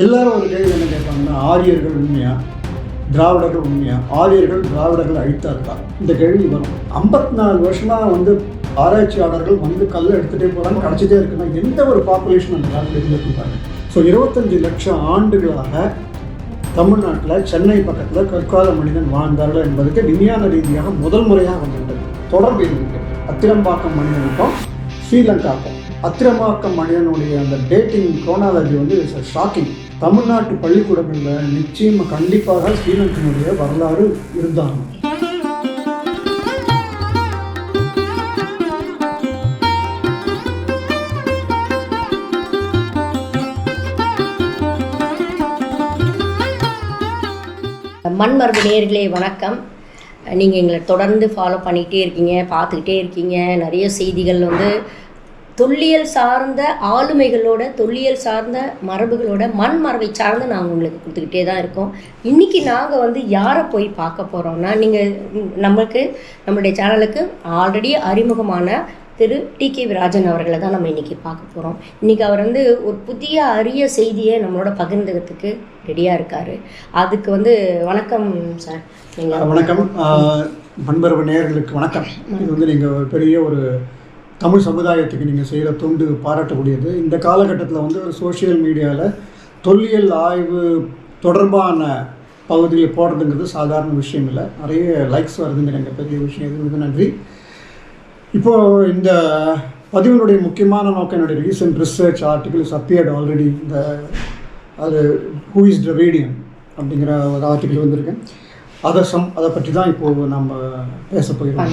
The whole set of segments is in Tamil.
எல்லாரும் ஒரு கேள்வி என்ன கேட்பாங்கன்னா, ஆரியர்கள் உண்மையா, திராவிடர்கள் உண்மையா, ஆரியர்கள் திராவிடர்கள் அழித்தார்களா? இந்த கேள்வி வரும். 54 வருஷமாக ஆராய்ச்சியாளர்கள் கல்லை எடுத்துகிட்டே போகிறாங்க, கிடச்சிட்டே இருக்குன்னா எந்த ஒரு பாப்புலேஷன் அந்த காலத்தில் இருந்துருப்பாங்க. ஸோ 25 லட்சம் ஆண்டுகளாக தமிழ்நாட்டில் சென்னை பக்கத்தில் கற்கால மனிதன் வாழ்ந்தார்கள் என்பதுக்கு விஞ்ஞான ரீதியாக முதல் முறையாக வந்துவிட்டது. தொடர்பு இருக்குது அத்திரம்பாக்கம் மனிதனுக்கும் ஸ்ரீலங்காக்கும். அத்திரம்பாக்கம் மனிதனுடைய அந்த டேட்டிங் குரோனாலஜி ஷாக்கிங். தமிழ்நாட்டு பள்ளிக்கூடங்களில் நிச்சயமாக கண்டிப்பாக ஸ்ரீலங்கனுடைய வரலாறு இருந்தாங்க. மண்மரபு நேயர்களே வணக்கம். நீங்கள் எங்களை தொடர்ந்து ஃபாலோ பண்ணிகிட்டே இருக்கீங்க, பார்த்துக்கிட்டே இருக்கீங்க. நிறைய செய்திகள் தொல்லியல் சார்ந்த ஆளுமைகளோட, தொல்லியல் சார்ந்த மரபுகளோட, மண் மரபை சார்ந்து நாங்கள் உங்களுக்கு கொடுத்துக்கிட்டே தான் இருக்கோம். இன்றைக்கி நாங்கள் யாரை போய் பார்க்க போகிறோம்னா, நீங்கள் நம்மளுடைய சேனலுக்கு ஆல்ரெடி அறிமுகமான திரு டி.கே. ராஜன் அவர்களை தான் நம்ம இன்றைக்கி பார்க்க போகிறோம். இன்றைக்கி அவர் ஒரு புதிய அரிய செய்தியை நம்மளோட பகிர்ந்ததுக்கு ரெடியாக இருக்கார். அதுக்கு வணக்கம் சார். நீங்கள் வணக்கம். மண்மரபு நேயர்களுக்கு வணக்கம். இது நீங்கள் பெரிய ஒரு தமிழ் சமுதாயத்துக்கு நீங்கள் செய்கிற தொண்டு பாராட்டக்கூடியது. இந்த காலகட்டத்தில் ஒரு சோஷியல் மீடியாவில் தொல்லியல் ஆய்வு தொடர்பான பகுதியில் போடுறதுங்கிறது சாதாரண விஷயம் இல்லை. நிறைய லைக்ஸ் வருதுங்கிற பெரிய விஷயம். இது நன்றி. இப்போது இந்த பதிவினுடைய முக்கியமான நோக்கம், என்னுடைய recent research article appeared already. அது ஹூ இஸ் திராவிடியன் அப்படிங்கிற ஒரு ஆர்டிகிள் வந்திருக்கேன். அதை பற்றி தான் இப்போது நம்ம பேச போகிறோம்.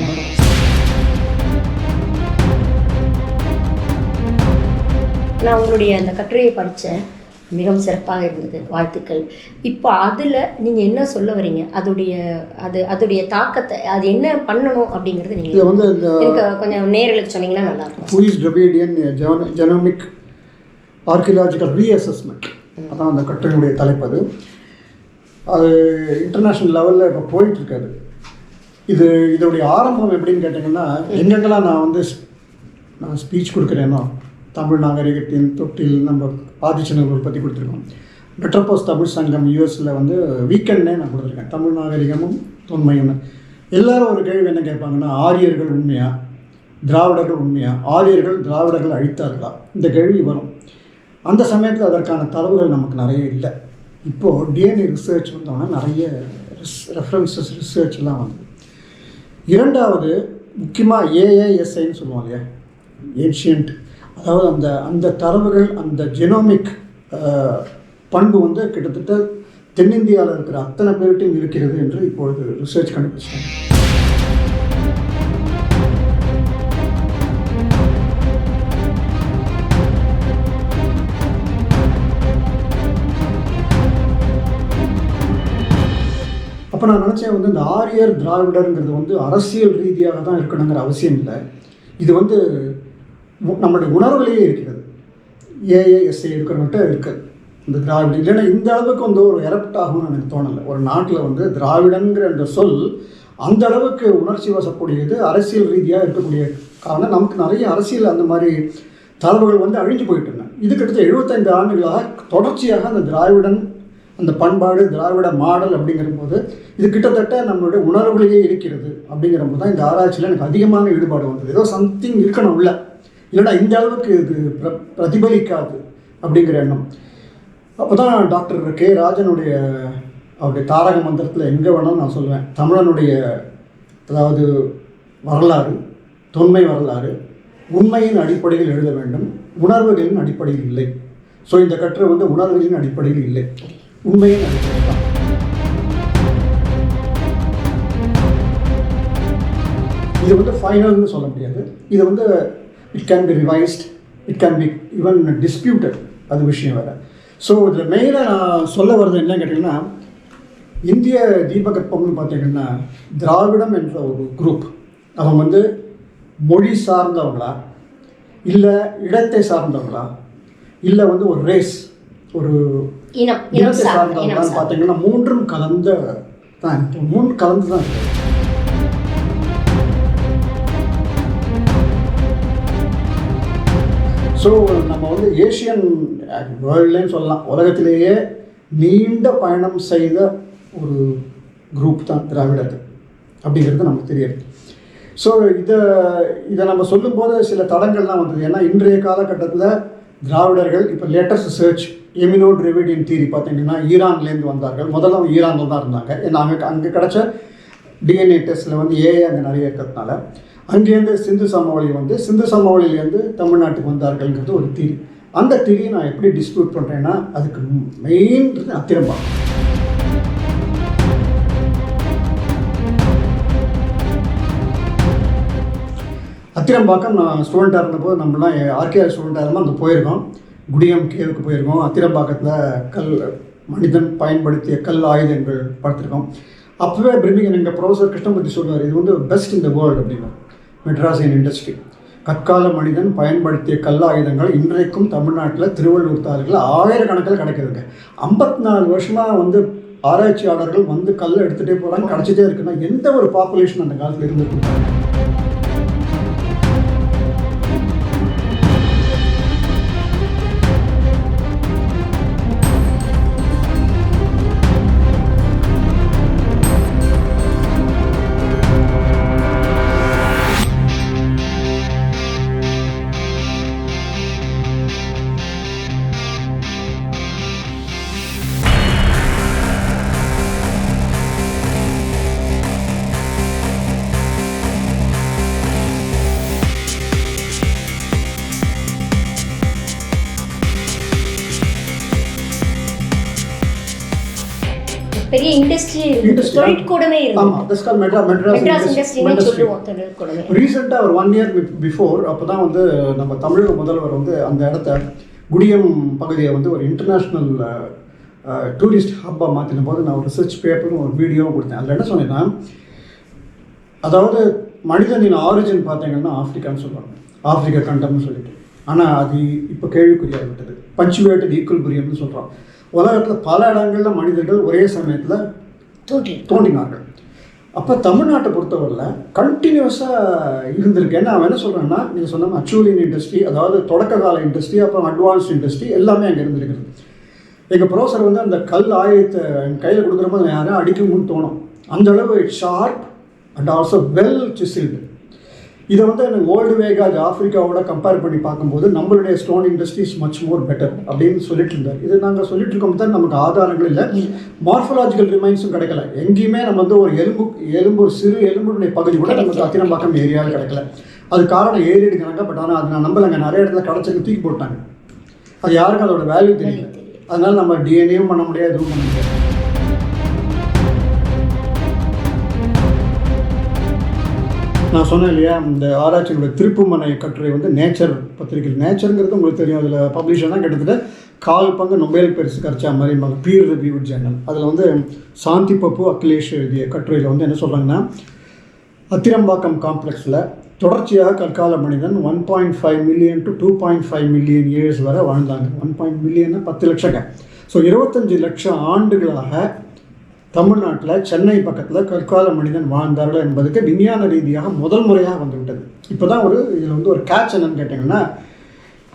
நான் உங்களுடைய அந்த கட்டுரையை படித்தேன், மிகவும் சிறப்பாக இருந்தது, வாழ்த்துக்கள். இப்போ அதில் நீங்கள் என்ன சொல்ல வரீங்க, அதோடைய தாக்கத்தை, அது என்ன பண்ணணும் அப்படிங்கிறது நீங்கள் எனக்கு கொஞ்சம் நேர்களுக்கு சொன்னீங்கன்னா நல்லாயிருக்கும். Who is Dravidian genomic archaeological ரீஅசஸ்மெண்ட், அதான் அந்த கட்டுரையுடைய தலைப்பு. அது இன்டர்நேஷ்னல் லெவலில் இப்போ போயிட்டுருக்காது. இதோடைய ஆரம்பம் எப்படின்னு கேட்டிங்கன்னா, எங்கெங்கெல்லாம் நான் ஸ்பீச் கொடுக்குறேனோ, தமிழ் நாகரிகத்தின் தொட்டில் நம்ம ஆதிச்சநல்லூர் பற்றி கொடுத்துருக்கோம். மெட்ரோபோஸ் தமிழ் சங்கம் யூஎஸில் வீக்கெண்டே நான் கொடுத்துருக்கேன், தமிழ் நாகரிகமும் தொன்மையும். எல்லாரும் ஒரு கேள்வி என்ன கேட்பாங்கன்னா, ஆரியர்கள் உண்மையா, திராவிடர்கள் உண்மையா, ஆரியர்கள் திராவிடர்கள் அழித்தார்களா? இந்த கேள்வி வரும். அந்த சமயத்தில் அதற்கான தரவுகள் நமக்கு நிறைய இல்லை. இப்போது டிஎன்ஏ ரிசர்ச் வந்தோன்னா நிறைய ரெஃபரன்சஸ் ரிசர்ச்லாம் இரண்டாவது முக்கியமாக ஏஏஎஸ்ஐன்னு சொல்லுவோம் இல்லையா, ஏன்ஷியன்ட். அதாவது அந்த தரவுகள், அந்த ஜெனோமிக் பண்பு கிட்டத்தட்ட தென்னிந்தியாவில் இருக்கிற அத்தனை பேர்கிட்டையும் இருக்கிறது என்று இப்பொழுது ரிசர்ச் கண்டுபிடிச்சாங்க. அப்போ நான் நினச்சேன் இந்த ஆரியர் திராவிடருங்கிறது அரசியல் ரீதியாக தான் இருக்கணுங்கிற அவசியம் இல்லை. இது நம்மளுடைய உணர்வுலேயே இருக்கிறது. ஏஏஎஸ்ஐ இருக்கிறவங்கள்ட்ட இருக்குது இந்த திராவிடம். இல்லைன்னா இந்த அளவுக்கு ஒரு எரப்ட் ஆகும்னு எனக்கு தோணலை. ஒரு நாட்டில் திராவிடங்கிற அந்த சொல் அந்த அளவுக்கு உணர்ச்சி வசக்கூடியது, அரசியல் ரீதியாக இருக்கக்கூடிய காரணம். நமக்கு நிறைய அரசியல் அந்த மாதிரி தரவுகள் அழிஞ்சு போயிட்டு இருந்தேன். இது கிட்டத்தட்ட 75 ஆண்டுகளாக தொடர்ச்சியாக அந்த திராவிடன், அந்த பண்பாடு, திராவிட மாடல் அப்படிங்கிற போது இது கிட்டத்தட்ட நம்மளுடைய உணர்வுகளையே இருக்கிறது. அப்படிங்கிற போது தான் இந்த ஆராய்ச்சியில் எனக்கு அதிகமான ஈடுபாடு வந்தது. ஏதோ சம்திங் இருக்கணும் உள்ள, இல்லைன்னா இந்த அளவுக்கு இது பிரதிபலிக்காது அப்படிங்கிற எண்ணம். அப்போ தான் டாக்டர் கே. ராஜனுடைய அவருடைய தாரக மந்திரத்தில் எங்கே வேணாலும் நான் சொல்லுவேன், தமிழனுடைய அதாவது வரலாறு, தொன்மை வரலாறு உண்மையின் அடிப்படையில் எழுத வேண்டும், உணர்வுகளின் அடிப்படையில் இல்லை. ஸோ இந்த கட்டுரை உணர்வுகளின் அடிப்படையில் இல்லை, உண்மையின் அடிப்படையில் தான். இது ஃபைனல்னு சொல்ல முடியாது. இது it can be revised, it can be even disputed, அது விஷயம் வேறு. ஸோ இதில் மெயினாக நான் சொல்ல வர்றது என்ன கேட்டிங்கன்னா, இந்திய தீபகற்பம்னு பார்த்தீங்கன்னா திராவிடம் என்ற ஒரு குரூப், அவங்க மொழி சார்ந்தவங்களா, இல்லை இடத்தை சார்ந்தவங்களா, இல்லை ஒரு ரேஸ், ஒரு இனத்தை சார்ந்தவங்களான்னு பார்த்தீங்கன்னா மூன்றும் கலந்து தான் இருக்குது. ஸோ நம்ம வந்து ஏஷியன் வேர்ல்ட்லேன்னு சொல்லலாம், உலகத்திலேயே நீண்ட பயணம் செய்த ஒரு குரூப் தான் திராவிடர்கள் அப்படிங்கிறது நமக்கு தெரியாது. ஸோ இதை நம்ம சொல்லும்போது சில தடங்கள்லாம் வந்தது. ஏன்னா இன்றைய காலகட்டத்தில் திராவிடர்கள் இப்போ லேட்டஸ்ட் சர்ச் எமினோ டிரைவிடியன் தியரி பார்த்தீங்கன்னா ஈரான்லேருந்து வந்தார்கள். முதல்ல அவங்க ஈரானில் தான் இருந்தாங்க. ஏன்னா அங்கே கிடச்ச டிஎன்ஏ டெஸ்ட்டில் வந்து ஏஐ அங்கே நிறைய இருக்கிறதுனால அங்கேருந்து சிந்து சமவெளியிலேருந்து தமிழ்நாட்டுக்கு வந்தார்கள்ங்கிறது ஒரு தியரி. அந்த தியரியை நான் எப்படி டிஸ்பியூட் பண்ணுறேன்னா அதுக்கு மெயின் அத்திரம்பாக்கம். அத்திரம்பாக்கம் நான் ஸ்டூடெண்ட்டாக இருந்தபோது நம்மளாம் ஆர்கேஆர் ஸ்டூடெண்ட்டாக இருந்தால் அங்கே போயிருக்கோம். குடியம் கேவுக்கு போயிருக்கோம். அத்திரம்பாக்கத்தில் மனிதன் பயன்படுத்திய கல் ஆயுதங்கள் பார்த்துருக்கோம். அப்போவே பிரிமிங்கன் எங்கள் ப்ரொஃபஸர் கிருஷ்ணமூர்த்தி சொல்லுவார், இது வந்து பெஸ்ட் இன் த வேர்ல்டு அப்படின்னா மெட்ராஸியன் இண்டஸ்ட்ரி. கற்கால மனிதன் பயன்படுத்திய கல் ஆயுதங்கள் இன்றைக்கும் தமிழ்நாட்டில் திருவள்ளூர் தாலுக்கில் ஆயிரக்கணக்கில் கிடைக்குதுங்க. 54 வருஷமாக வந்து ஆராய்ச்சியாளர்கள் வந்து கல்லை எடுத்துகிட்டே போகிறாங்க, கிடச்சிட்டே இருக்குன்னா எந்த ஒரு பாப்புலேஷன் அந்த காலத்தில் இருந்துருக்காங்க. பெரிய இண்டஸ்ட்ரி தொழிற்கூடமே இருக்கு. ஆமாம், தட்ஸ் கால்ட் மெட்ராஸ் இண்டஸ்ட்ரின்னு சொல்லுவோம். தொழிற்கூடமே ரீசெண்டாக ஒரு 1 இயர் பிஃபோர் அப்போ தான் வந்து நம்ம தமிழக முதல்வர் வந்து அந்த இடத்த குடியம் பகுதியை வந்து ஒரு இன்டர்நேஷ்னல் டூரிஸ்ட் ஹப்பாக மாற்றின போது நான் ஒரு ரிசர்ச் பேப்பரும் ஒரு வீடியோவும் கொடுத்தேன். அதில் என்ன சொன்னேன்னா, அதாவது மனிதனின் ஆரிஜின் பார்த்தீங்கன்னா ஆஃப்ரிக்கான்னு சொல்லுவாங்க, ஆஃப்ரிக்கா கண்டம்னு சொல்லிட்டு. ஆனால் அது இப்போ கேள்விக்குறியாக விட்டது. பஞ்சுவேட்டட் ஈக்குவல்பிரியம்னு சொல்கிறோம். உலகத்தில் பல இடங்களில் மனிதர்கள் ஒரே சமயத்தில் தோன்றினார்கள். அப்போ தமிழ்நாட்டை பொறுத்தவரையில் கண்டினியூஸாக இருந்திருக்கு. ஏன்னா அவன் என்ன சொல்கிறேன்னா, நீங்கள் சொன்ன அச்சூலின் இண்டஸ்ட்ரி, அதாவது தொடக்க கால இண்டஸ்ட்ரி, அப்புறம் அட்வான்ஸ்ட் இண்டஸ்ட்ரி எல்லாமே அங்கே இருந்திருக்கிறது. எங்கள் ப்ரொஃபஸர் வந்து அந்த கல் ஆயத்தை கையில் கொடுக்குறப்போ யாரும் அடிக்கணும்னு தோணும். அந்தளவு sharp and also well chiselled. இதை வந்து எனக்கு ஓல்டு வேகாஜ் ஆஃப்ரிக்காவோட கம்பேர் பண்ணி பார்க்கும்போது நம்மளுடைய stone industry is much more better அப்படின்னு சொல்லிட்டு இருந்தார். இது நாங்கள் சொல்லிட்டு இருக்கோம் தான், நமக்கு ஆதாரங்கள் இல்லை, மார்ஃபலாஜிக்கல் ரிமைன்ஸும் கிடைக்கல. எங்கேயுமே நம்ம வந்து ஒரு எலும்பு ஒரு சிறு எலும்புடைய பகுதி கூட நமக்கு அத்திரம்பாக்கம் ஏரியாவில் கிடைக்கல. அது காரணம் ஏறிடு கணக்காக. பட் ஆனால் அது நான் நம்பலைங்க, நிறைய இடத்துல கிடச்சிருக்கு தூக்கி போட்டாங்க. அது யாருக்கும் அதோட வேல்யூ தெரியல. அதனால நம்ம டிஎன்ஏவும் பண்ண முடியாது, எதுவும் பண்ண முடியாது. நான் சொன்னேன் இல்லையா, இந்த ஆராய்ச்சியினுடைய திருப்புமனை கட்டுரை வந்து நேச்சர் பத்திரிகை. நேச்சருங்கிறது உங்களுக்கு தெரியும், அதில் பப்ளிஷர் தான் கிட்டத்தட்ட 4 பங்கு நொபேல் பரிசு கிடைச்சா மாதிரி பீர் ரிவ்யூட் ஜேர்னல். அதில் வந்து சாந்தி பப்பு அகிலேஷ் எழுதிய கட்டுரையில் வந்து என்ன சொல்கிறாங்கன்னா, அத்திரம்பாக்கம் காம்ப்ளெக்ஸில் தொடர்ச்சியாக கற்கால மனிதன் 1.5 மில்லியன் டு 2.5 மில்லியன் இயர்ஸ் வரை வாழ்ந்தாங்க. 1 மில்லியன்னா 10 லட்சங்க. ஸோ 25 லட்சம் ஆண்டுகளாக தமிழ்நாட்டில் சென்னை பக்கத்தில் கற்கால மனிதன் வாழ்ந்தார்கள் என்பதுக்கு விஞ்ஞான ரீதியாக முதல் முறையாக வந்துவிட்டது. இப்போ தான் இதில் வந்து ஒரு கேட்ச் என்னன்னு கேட்டிங்கன்னா,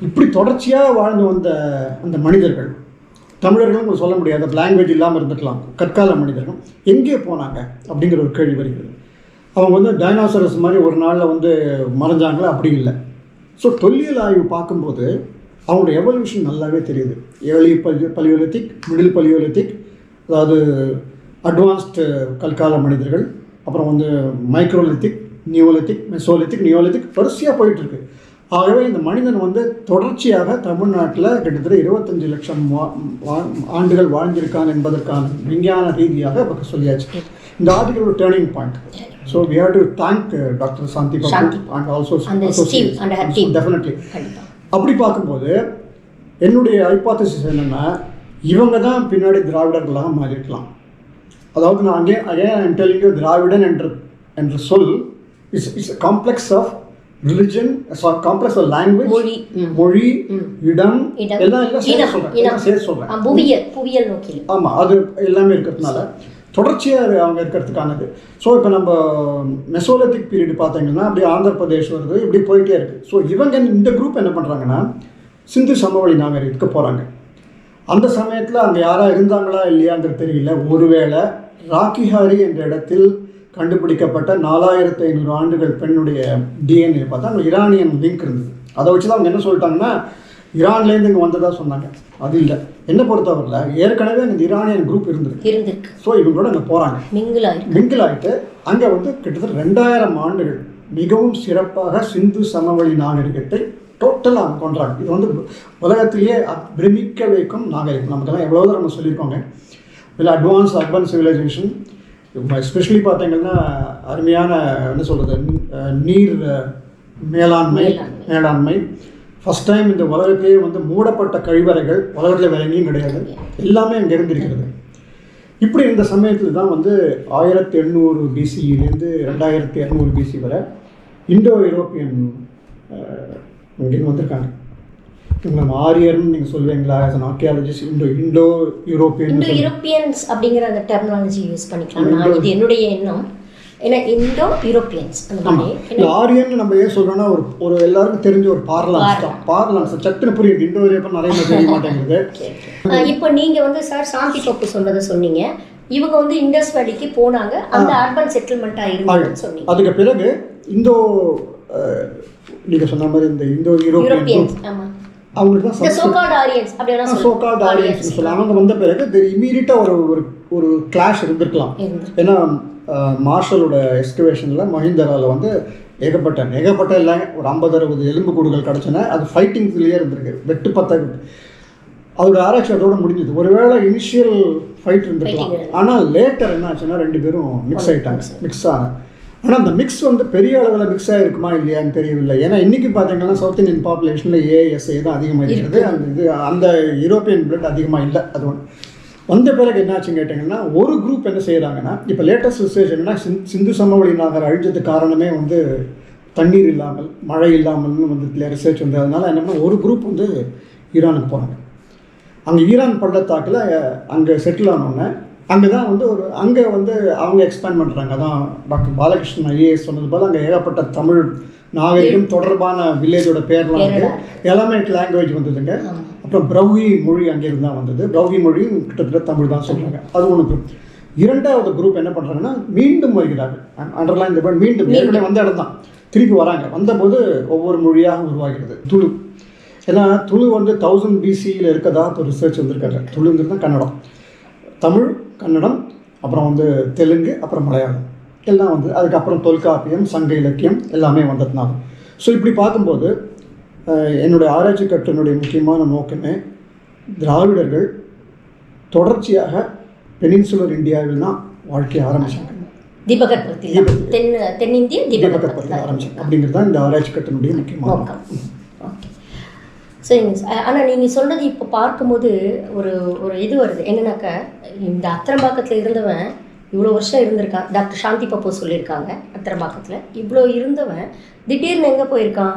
இப்படி தொடர்ச்சியாக வாழ்ந்து வந்த அந்த மனிதர்கள் தமிழர்களும் உங்களுக்கு சொல்ல முடியாது, லாங்குவேஜ் இல்லாமல் இருந்துக்கலாம். கற்கால மனிதர்கள் எங்கே போனாங்க அப்படிங்கிற ஒரு கேள்வி வருகிறது. அவங்க வந்து டைனாசரஸ் மாதிரி ஒரு நாளில் வந்து மறைஞ்சாங்களா? அப்படி இல்லை. ஸோ தொல்லியல் ஆய்வு பார்க்கும்போது அவங்களோட எவல்யூஷன் நல்லாவே தெரியுது. ஏர்லி பலியோலித்திக், மிடில் பலியோலித்திக், அதாவது அட்வான்ஸ்டு கற்கால மனிதர்கள், அப்புறம் வந்து மைக்ரோலித்திக், நியோலித்திக், மெசோலித்திக், நியோலித்திக் வரிசையாக போயிட்டுருக்கு. ஆகவே இந்த மனிதன் வந்து தொடர்ச்சியாக தமிழ்நாட்டில் கிட்டத்தட்ட 25 லட்சம் ஆண்டுகள் வாழ்ந்திருக்கான் என்பதற்கான விஞ்ஞான ரீதியாக இப்போ சொல்லியாச்சு. இந்த ஆர்டிகல் ஒரு turning point. So we have to thank doctor Shanthi Pappu and also definitely. அப்படி பார்க்கும்போது என்னுடைய ஹைபோதசிஸ் என்னென்னா, இவங்க தான் பின்னாடி திராவிடர்களாக மாறியிருக்கலாம். அதாவது நான் அகேன் டெல்லிங் யூ, திராவிடன் என்ற சொல் it's complex of religion, complex of language, மொழி, இடம் எல்லாம் சேர்த்து சொல்கிறேன். ஆமாம், அது எல்லாமே இருக்கிறதுனால தொடர்ச்சியாக அவங்க இருக்கிறதுக்கானது. ஸோ இப்போ நம்ம மெசோலித்திக் பீரியட் பார்த்தீங்கன்னா அப்படியே ஆந்திர பிரதேஷ் வருது, இப்படி போயிட்டே இருக்குது. ஸோ இவங்க இந்த குரூப் என்ன பண்ணுறாங்கன்னா, சிந்து சமவெளி நாகரிகத்துக்கு போகிறாங்க. அந்த சமயத்தில் அங்கே யாராக இருந்தாங்களா இல்லையாங்கிறது தெரியல. ஒருவேளை ராக்கிஹாரி என்ற இடத்தில் கண்டுபிடிக்கப்பட்ட 4500 ஆண்டுகள் பெண்ணுடைய டிஎன்ஏ பார்த்தா அங்கே ஈரானியன் லிங்க் இருந்தது. அதை வச்சு தான் அவங்க என்ன சொல்லிட்டாங்கன்னா ஈரான்லேருந்து இங்கே வந்ததாக சொன்னாங்க. அது இல்லை, என்னை பொறுத்தவரையில் ஏற்கனவே அந்த ஈரானியன் குரூப் இருந்திருக்கு. ஸோ இவங்களோட அங்கே போகிறாங்க, மிங்கிள் ஆகிட்டு அங்கே வந்து கிட்டத்தட்ட 2000 ஆண்டுகள் மிகவும் சிறப்பாக சிந்து சமவெளி நாகரிகத்தை டோட்டலாக கொண்டாங்க. இது வந்து உலகத்திலேயே பிரமிக்க வைக்கும் நாகரிகம். நமக்கெல்லாம் எவ்வளோ நம்ம சொல்லியிருக்கோங்க. இல்லை அட்வான்ஸ் அர்பன் சிவிலைசேஷன், எஸ்பெஷலி பார்த்தீங்கன்னா அருமையான என்ன சொல்கிறது நீர் மேலாண்மை ஃபஸ்ட் டைம் இந்த உலகத்திலேயே வந்து மூடப்பட்ட கழிவறைகள் உலகத்தில் வேற எங்கேயும் கிடையாது, எல்லாமே அங்கே இருந்திருக்கிறது. இப்படி இந்த சமயத்தில் தான் வந்து 1800 பிசியிலேருந்து 2200 பிசி வரை இந்தோ யூரோப்பியன் இங்கேருந்து வந்திருக்காங்க. நம்ம ஆரியர்னு நீங்கள் சொல்லுவீங்களா as an archaeologist? Indo Europeans அப்படிங்கிற அந்த டெர்மினாலஜி யூஸ் பண்ணிக்கலாம். இது என்னுடைய எண்ணம். ஏன்னா இந்தோ யூரோப்பியன்ஸ் அந்த மாதிரி ஆரியன் நம்ம ஏன் சொல்கிறோன்னா ஒரு எல்லாருக்கும் தெரிஞ்ச ஒரு பார்லான்ஸ் சட்டுன்னு புரியுது. இந்தோ யூரோப்பியன் நிறைய தெரிய மாட்டேங்குது. இப்போ நீங்கள் வந்து சார் சாந்தி பப்பு சொன்னதை சொன்னீங்க. இவங்க வந்து இண்டஸ் வேலிக்கு போனாங்க, அந்த அர்பன் செட்டில்மெண்ட்டாக இருந்தாங்கன்னு சொன்னீங்க. அதுக்கு பிறகு நீங்கள் சொன்ன மாதிரி இந்த இந்தோ யூரோப்பியன்ஸ் அவங்களுக்கு தான் சோகால்ட் ஆரியன்ஸ் சொல்லலாம். அவங்க வந்த பிறகு இமீடியட்டாக ஒரு கிளாஷ் இருந்திருக்கலாம். ஏன்னா மார்ஷலோட எக்ஸ்கவேஷனில் மஹிந்தராவில் வந்து ஏகப்பட்ட இல்லை ஒரு 50-60 எலும்புக்கூடுகள் கிடச்சின. அது ஃபைட்டிங்ஸ்லேயே இருந்திருக்கு. வெட்டு பத்த அதோட ஆராய்ச்சி அதோட முடிஞ்சது. ஒருவேளை இனிஷியல் ஃபைட் இருந்திருக்கலாம். ஆனால் லேட்டர் என்ன ஆச்சுன்னா 2 பேரும் மிக்ஸ் ஆன. ஆனால் அந்த மிக்ஸ் வந்து பெரிய அளவில் மிக்ஸ் ஆகிருக்குமா இல்லையான்னு தெரியவில்லை. ஏன்னா இன்றைக்கி பார்த்தீங்கன்னா சவுத் இந்தியன் பாப்புலேஷனில் ஏஎஸ்ஏ தான் அதிகமாக இருக்கிறது. அந்த யூரோப்பியன் பிளட் அதிகமாக இல்லை. அது ஒன்று வந்த பிறகு என்னாச்சுன்னு கேட்டிங்கன்னா ஒரு குரூப் என்ன செய்கிறாங்கன்னா இப்போ லேட்டஸ்ட் ரிசர்ச் என்னென்னா சிந்து சமவெளி நாகர் அழிஞ்சதுக்கு காரணமே வந்து தண்ணீர் இல்லாமல் மழை இல்லாமல்னு வந்து ரிசர்ச் வந்து அதனால் என்னென்னா ஒரு குரூப் வந்து ஈரானுக்கு போகிறாங்க. அங்கே ஈரான் பள்ளத்தாக்கில் அங்கே செட்டில் ஆனோடனே அங்கே தான் வந்து அங்கே வந்து அவங்க எக்ஸ்பேண்ட் பண்ணுறாங்க. அதான் டாக்டர் பாலகிருஷ்ணன் ஐஏஎஸ் சொன்னது போல் அங்கே ஏகப்பட்ட தமிழ் நாகரிகம் தொடர்பான வில்லேஜோட பேர்லாம் வந்து எல்லாமே லாங்குவேஜ் வந்ததுங்க. அப்புறம் பிரௌஹி மொழி அங்கேருந்து தான் வந்தது. பிரௌஹி மொழி கிட்டத்தட்ட தமிழ் தான் சொல்கிறாங்க. அது ஒன்று குரூப். இரண்டாவது குரூப் என்ன பண்ணுறாங்கன்னா மீண்டும் வருகிறார்கள். அண்டர்லைன் இந்த பேர் மீண்டும் ஏற்கனவே வந்த இடம் தான் திருப்பி வராங்க. வந்தபோது ஒவ்வொரு மொழியாக உருவாகிறது. துளு. ஏன்னா துளு வந்து 1000 பிசியில் இருக்கதா இப்போ ரிசர்ச் வந்திருக்காங்க. துளுங்கிறது தான் கன்னடம், தமிழ், கன்னடம், அப்புறம் வந்து தெலுங்கு, அப்புறம் மலையாளம் எல்லாம் வந்து அதுக்கப்புறம் தொல்காப்பியம், சங்க இலக்கியம் எல்லாமே வந்ததுனால. ஸோ இப்படி பார்க்கும்போது என்னுடைய ஆராய்ச்சி கட்டனுடைய முக்கியமான நோக்கமே திராவிடர்கள் தொடர்ச்சியாக பெனின்சுலர் இந்தியாவில் தான் வாழ்க்கையை ஆரம்பித்தாங்க. தென்னிந்திய தீபகற்பத்தில் ஆரம்பித்தாங்க அப்படிங்கிறது தான் இந்த ஆராய்ச்சி கட்டனுடைய முக்கியமான நோக்கம். சரிங்க சார். ஆனால் நீங்கள் சொல்கிறது இப்போ பார்க்கும்போது ஒரு இது வருது என்னன்னாக்கா, இந்த அத்திரம்பாக்கத்தில் இருந்தவன் இவ்வளோ வருஷம் இருந்திருக்கான். டாக்டர் சாந்தி பப்பு சொல்லியிருக்காங்க அத்திரம்பாக்கத்தில் இவ்வளோ இருந்தவன் திடீர்னு எங்கே போயிருக்கான்.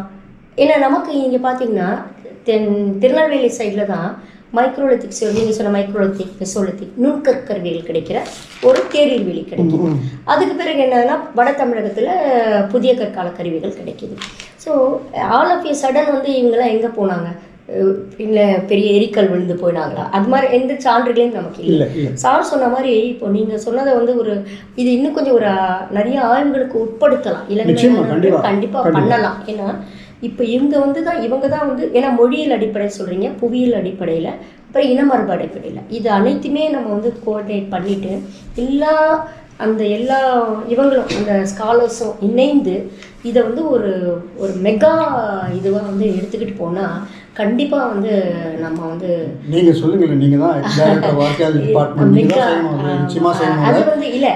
ஏன்னா நமக்கு இங்கே பார்த்தீங்கன்னா திருநெல்வேலி சைடில் தான் மைக்ரோலித்திக்ஸ், நீங்கள் சொன்ன மைக்ரோலித்திக், மெசோலித்திக் நுண்கற்கருவிகள் கிடைக்கிற ஒரு தேரீர்வெளி கிடைக்குது. அதுக்கு பிறகு என்னன்னா வட தமிழகத்தில் புதிய கற்கால கருவிகள் கிடைக்கிது. So all of a sudden வந்து இவங்கெல்லாம் எங்கே போனாங்க? இல்லை பெரிய எரிக்கல் விழுந்து போயினாங்களா? அது மாதிரி எந்த சான்றுகளையும் நமக்கு இல்லை. சார் சொன்ன மாதிரி இப்போ நீங்கள் சொன்னதை வந்து இது இன்னும் கொஞ்சம் நிறைய ஆய்வுகளுக்கு உட்படுத்தலாம். இளைஞர்கள் கண்டிப்பாக பண்ணலாம். ஏன்னா இப்போ இவங்க தான் வந்து ஏன்னா மொழியியல் அடிப்படையில் சொல்கிறீங்க, புவியியல் அடிப்படையில், அப்புறம் இனமரபு அடிப்படையில் இது அனைத்துமே நம்ம வந்து கோஆர்டினேட் பண்ணிவிட்டு எல்லா இவங்களும் அந்த ஸ்காலர்ஸும் இணைந்து இதை வந்து ஒரு மெகா இதுவாக வந்து எடுத்துக்கிட்டு போனால் கண்டிப்பாக வந்து நம்ம வந்து நீங்கள் சொல்லுங்கள். நீங்கள் தான் அது வந்து இல்லை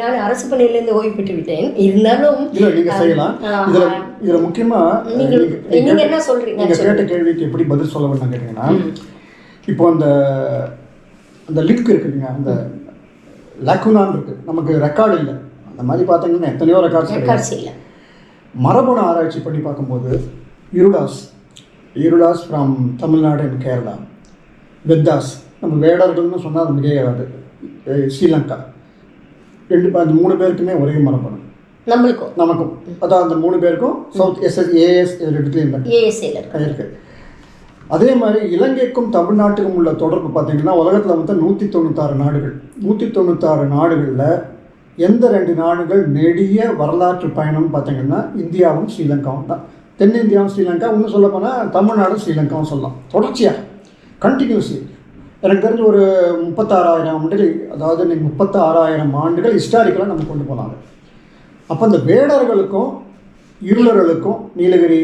நான் அரசு பணியிலேருந்து ஓய்வு பெற்று விட்டேன். இருந்தாலும் நீங்கள் செய்யலாம். இதில் முக்கியமாக நீங்கள் என்ன சொல்கிறீங்க? நீங்கள் கேட்ட கேள்விக்கு எப்படி பதில் சொல்ல வேண்டாம் கேட்டிங்கன்னா, இப்போ அந்த லிங்க் இருக்குதுங்க, அந்த லக்குனான் இருக்குது, நமக்கு ரெக்கார்டு இல்லை. அந்த மாதிரி பார்த்தீங்கன்னா எத்தனையோ ரெக்கார்ட்ஸ் இல்லை. மரபணு ஆராய்ச்சி பண்ணி பார்க்கும்போது ஈருடாஸ் ஃப்ரம் தமிழ்நாடு அண்ட் கேரளா, வெத்தாஸ், நம்ம வேடர்கள்னு சொன்னால் அது மிகையாது, ஸ்ரீலங்கா, அந்த 3 பேருக்குமே ஒரே மரபணு நமக்கும். அதான் அந்த 3 பேருக்கும் சவுத் ஏஎஸ் இடத்துலையும் இருக்குது. அதே மாதிரி இலங்கைக்கும் தமிழ்நாட்டுக்கும் உள்ள தொடர்பு பார்த்தீங்கன்னா உலகத்தில் வந்து 196 நாடுகள். 196 நாடுகளில் எந்த 2 நாடுகள் நெடிய வரலாற்று பயணம் பார்த்தீங்கன்னா இந்தியாவும் ஸ்ரீலங்காவும் தான். தென்னிந்தியாவும் ஸ்ரீலங்கா, இன்னும் சொல்ல போனால் தமிழ்நாடும் ஸ்ரீலங்காவும் சொல்லலாம். தொடர்ச்சியாக கண்டினியூஸ்லி எனக்கு தெரிஞ்ச ஒரு 36,000 ஆண்டுகள், அதாவது நீங்கள் 36,000 ஆண்டுகள் ஹிஸ்டாரிக்கலாக நம்ம கொண்டு போனாங்க. அப்போ இந்த வேடர்களுக்கும் இருளர்களுக்கும் நீலகிரி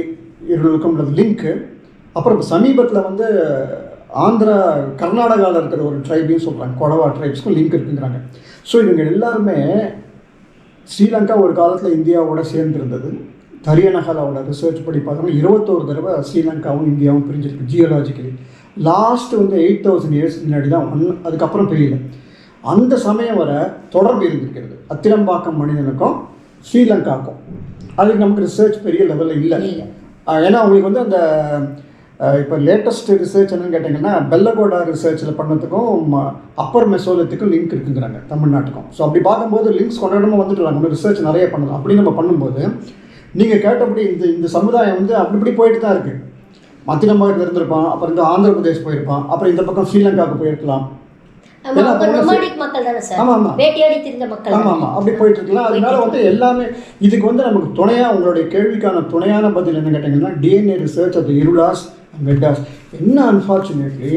இருளுக்கும் உள்ள லிங்க்கு. அப்புறம் சமீபத்தில் வந்து ஆந்திரா கர்நாடகாவில் இருக்கிற ஒரு ட்ரைபையும் சொல்கிறாங்க, கொடவா ட்ரைப்ஸ்க்கும் லிங்க் இருக்குங்கிறாங்க. ஸோ இவங்க எல்லாருமே ஸ்ரீலங்கா ஒரு காலத்தில் இந்தியாவோட சேர்ந்துருந்தது. தரியநகலாவோட ரிசர்ச் படி பார்த்தோம்னா 21 தடவை ஸ்ரீலங்காவும் இந்தியாவும் பிரிஞ்சிருக்கு ஜியோலாஜிக்கலி. லாஸ்ட்டு வந்து 8,000 இயர்ஸ் முன்னாடி தான் அதுக்கப்புறம் பிரியல. அந்த சமயம் வர தொடர்பு இருந்திருக்கிறது அத்திரம்பாக்கம் மனிதனுக்கும் ஸ்ரீலங்காவுக்கும். அதுக்கு நமக்கு ரிசர்ச் பெரிய லெவலில் இல்லை. ஏன்னா அவங்களுக்கு வந்து அந்த இப்போ லேட்டஸ்ட் ரிசர்ச் என்னன்னு கேட்டிங்கன்னா பெல்லகோடா ரிசர்ச்சில் பண்ணதுக்கும் அப்பர் மெசோலித்துக்கும் லிங்க் இருக்குங்கிறாங்க தமிழ்நாட்டுக்கும். ஸோ அப்படி பார்க்கும்போது லிங்க்ஸ் கொண்டாடமாக வந்துட்டுருக்காங்க. நம்ம ரிசர்ச் நிறைய பண்ணலாம். அப்படி நம்ம பண்ணும்போது நீங்கள் கேட்டபடி இந்த சமுதாயம் வந்து அப்படி போயிட்டு தான் இருக்குது. மத்தியமாவட்டத்தில் இருந்திருப்பான், அப்புறம் இந்த ஆந்திர பிரதேஷ் போயிருப்பான், அப்புறம் இந்த பக்கம் ஸ்ரீலங்காவுக்கு போயிருக்கலாம். அப்படி போயிட்டு இருக்கலாம். அதனால வந்து எல்லாமே இதுக்கு வந்து நமக்கு துணையாக உங்களுடைய கேள்விக்கான துணையான பதில் என்ன கேட்டிங்கன்னா டிஎன்ஏ ரிசர்ச் ஆஃப் இருளாஸ் அண்ட் வெட்டாஸ். என்ன அன்ஃபார்ச்சுனேட்லி